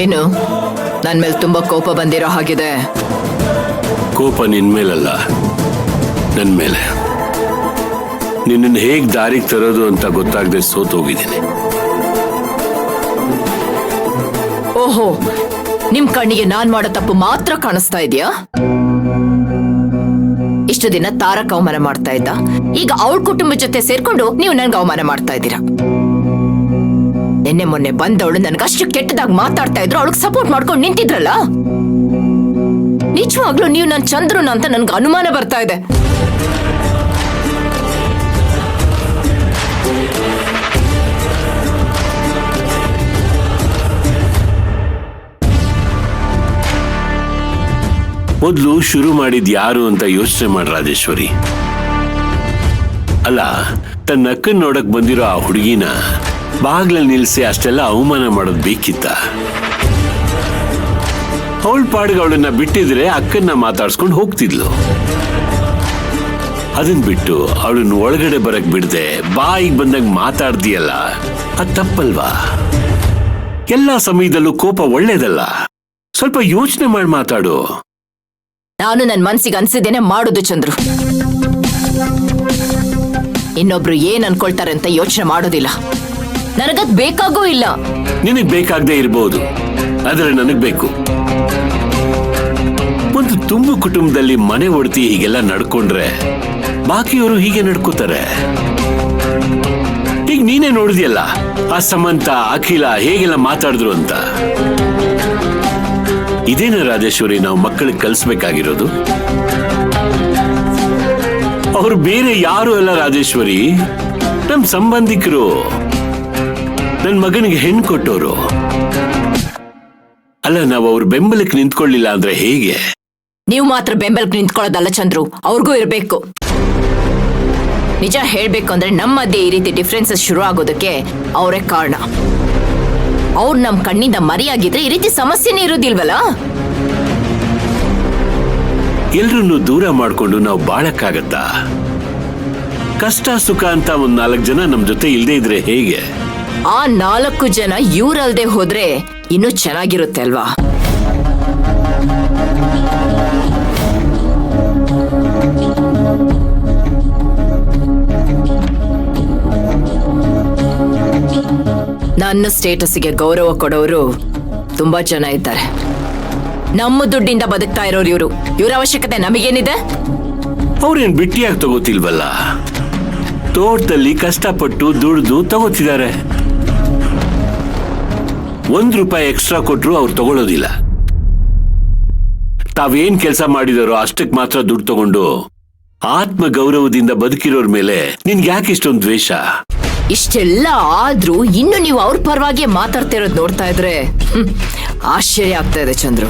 ಏನು ನನ್ನ ಮೇಲೆ ತುಂಬಾ ಕೋಪ ಬಂದಿರೋ ಹಾಗಿದೆ. ಕೋಪ ನಿನ್ ಮೇಲಲ್ಲ, ನನ್ನ ಮೇಲೆ. ನಿನ್ನನ್ನು ಹೇಗ್ ದಾರಿಗೆ ತರೋದು ಅಂತ ಗೊತ್ತಾಗದೆ ಸೋತೋಗಿದ್ದೀನಿ. ಓಹೋ, ನಿಮ್ ಕಣ್ಣಿಗೆ ನಾನ್ ಮಾಡೋ ತಪ್ಪು ಮಾತ್ರ ಕಾಣಿಸ್ತಾ ಇದೆಯಾ? ಇಷ್ಟು ದಿನ ತಾರಕ್ ಅವಮಾನ ಮಾಡ್ತಾ ಇದ್ದ, ಈಗ ಅವಳ ಕುಟುಂಬದ ಜೊತೆ ಸೇರ್ಕೊಂಡು ನೀವು ನನ್ಗೆ ಅವಮಾನ ಮಾಡ್ತಾ ಇದ್ದೀರಾ. ನಿನ್ನೆ ಮೊನ್ನೆ ಬಂದವಳು ನನ್ಗಷ್ಟು ಕೆಟ್ಟದಾಗ ಮಾತಾಡ್ತಾ ಇದ್ರು, ಅವಳಿಗೆ ಸಪೋರ್ಟ್ ಮಾಡ್ಕೊಂಡು ನಿಂತಿದ್ರಲ್ಲ. ನಿಜವಾಗ್ಲೂ ನೀವು ನನ್ ಚಂದ್ರನ ಅಂತ ನನ್ಗೆ ಅನುಮಾನ ಬರ್ತಾ ಇದೆ. ಮೊದಲು ಶುರು ಮಾಡಿದ್ ಯಾರು ಅಂತ ಯೋಚನೆ ಮಾಡಿ ರಾಜೇಶ್ವರಿ. ಅಲ್ಲ, ತನ್ನ ಅಕ್ಕನ್ ನೋಡಕ್ ಬಂದಿರೋ ಆ ಹುಡುಗಿನ ಬಾಗ್ಲಲ್ಲಿ ನಿಲ್ಸಿ ಅಷ್ಟೆಲ್ಲ ಅವಮಾನ ಮಾಡೋದು ಬೇಕಿತ್ತ? ಅವಳ ಪಾಡಿಗೆ ಅವಳನ್ನ ಬಿಟ್ಟಿದ್ರೆ ಅಕ್ಕನ್ನ ಮಾತಾಡ್ಸ್ಕೊಂಡು ಹೋಗ್ತಿದ್ಲು. ಅದನ್ ಬಿಟ್ಟು ಅವಳನ್ನ ಒಳಗಡೆ ಬರಕ್ ಬಿಡದೆ ಬಾಯಿಗೆ ಬಂದಾಗ ಮಾತಾಡ್ದಿಯಲ್ಲ, ಅದ್ ತಪ್ಪಲ್ವಾ? ಎಲ್ಲಾ ಸಮಯದಲ್ಲೂ ಕೋಪ ಒಳ್ಳೇದಲ್ಲ. ಸ್ವಲ್ಪ ಯೋಚನೆ ಮಾಡಿ ಮಾತಾಡು. ನಾನು ನನ್ನ ಮನ್ಸಿಗೆ ಅನ್ಸಿದ್ದೇನೆ ಮಾಡುದು ಚಂದ್ರು. ಇನ್ನೊಬ್ರು ಏನ್ ಅನ್ಕೊಳ್ತಾರೆ ಅಂತ ಯೋಚನೆ ಮಾಡೋದಿಲ್ಲ. ನನಗದ್ ಬೇಕಾಗೂ ಇಲ್ಲ. ನಿನಗ್ ಬೇಕಾಗದೆ ಇರಬಹುದು, ಆದ್ರೆ ನನಗ್ ಬೇಕು. ಒಂದು ತುಂಬು ಕುಟುಂಬದಲ್ಲಿ ಮನೆ ಒಡ್ತಿ ಹೀಗೆಲ್ಲ ನಡ್ಕೊಂಡ್ರೆ ಬಾಕಿಯವರು ಹೀಗೆ ನಡ್ಕೋತಾರೆ. ಈಗ ನೀನೇ ನೋಡಿದ್ಯಲ್ಲ ಆ ಸಮಂತ, ಅಖಿಲ ಹೇಗೆಲ್ಲ ಮಾತಾಡಿದ್ರು ಅಂತ. ಇದೇನ ರಾಜೇಶ್ವರಿ ನಾವು ಮಕ್ಕಳಿಗೆ ಕಲಿಸ್ಬೇಕಾಗಿರೋದು? ಅವರು ಬೇರೆ ಯಾರು ಅಲ್ಲ ರಾಜೇಶ್ವರಿ, ನಮ್ ಸಂಬಂಧಿಕರು. ನನ್ ಮಗನಿಗೆ ಹೆಣ್ಣು ಕೊಟ್ಟವರು. ಅಲ್ಲ, ನಾವು ಅವ್ರ ಬೆಂಬಲಕ್ಕೆ ನಿಂತ್ಕೊಳ್ಳಿಲ್ಲ ಅಂದ್ರೆ ಹೇಗೆ? ನೀವು ಮಾತ್ರ ಬೆಂಬಲಕ್ಕೆ ನಿಂತ್ಕೊಳ್ಳೋದಲ್ಲ ಚಂದ್ರು, ಅವ್ರಿಗೂ ಇರಬೇಕು. ನಿಜ ಹೇಳ್ಬೇಕು ಅಂದ್ರೆ ನಮ್ಮ ಮಧ್ಯೆ ಈ ರೀತಿ ಡಿಫ್ರೆನ್ಸಸ್ ಶುರು ಆಗೋದಕ್ಕೆ ಅವರೇ ಕಾರಣ. ಅವ್ರು ನಮ್ ಕಣ್ಣಿಂದ ಮರೆಯಾಗಿದ್ರೆ ಈ ರೀತಿ ಸಮಸ್ಯೆನೇ ಇರೋದಿಲ್ವಲ್ಲ. ಎಲ್ರನ್ನು ದೂರ ಮಾಡ್ಕೊಂಡು ನಾವು ಬಾಳಕ್ಕಾಗತ್ತಾ? ಕಷ್ಟ ಸುಖ ಅಂತ ಒಂದ್ 4 ಜನ ನಮ್ ಜೊತೆ ಇಲ್ದೇ ಇದ್ರೆ ಹೇಗೆ? ಆ 4 ಜನ ಇವ್ರಲ್ದೆ ಹೋದ್ರೆ ಇನ್ನೂ ಚೆನ್ನಾಗಿರುತ್ತೆ ಅಲ್ವಾ? ನನ್ನ ಸ್ಟೇಟಸ್ಗೆ ಗೌರವ ಕೊಡೋರು ತುಂಬಾ ಜನ ಇದ್ದಾರೆ. ನಮ್ಮ ದುಡ್ಡಿಂದ ಬದುಕ್ತಾ ಇರೋರು ಇವರು. ಇವ್ರ ಅವಶ್ಯಕತೆ ನಮಗೇನಿದೆ? ಅವ್ರೇನ್ ಬಿಟ್ಟಿಯಾಗಿ ತಗೋತಿಲ್ವಲ್ಲ, ತೋಟದಲ್ಲಿ ಕಷ್ಟಪಟ್ಟು ದುಡ್ದು ತಗೋತಿದ್ದಾರೆ. ₹1 ಎಕ್ಸ್ಟ್ರಾ ಕೊಟ್ರು ಅವ್ರು ತಗೊಳ್ಳೋದಿಲ್ಲ. ತಾವೇನ್ ಕೆಲಸ ಮಾಡಿದಾರೋ ಅಷ್ಟಕ್ಕೆ ಮಾತ್ರ ದುಡ್ಡು ತಗೊಂಡು ಆತ್ಮ ಗೌರವದಿಂದ ಬದುಕಿರೋರ್ ಮೇಲೆ ನಿನ್ಗೆ ಯಾಕೆ ಇಷ್ಟೊಂದು ದ್ವೇಷ? ಇಷ್ಟೆಲ್ಲ ಆದ್ರೂ ಇನ್ನು ನೀವು ಅವ್ರ ಪರವಾಗಿ ಮಾತಾಡ್ತಿರೋದು ನೋಡ್ತಾ ಇದ್ರೆ ಆಶ್ಚರ್ಯ ಆಗ್ತಾ ಇದೆ ಚಂದ್ರು.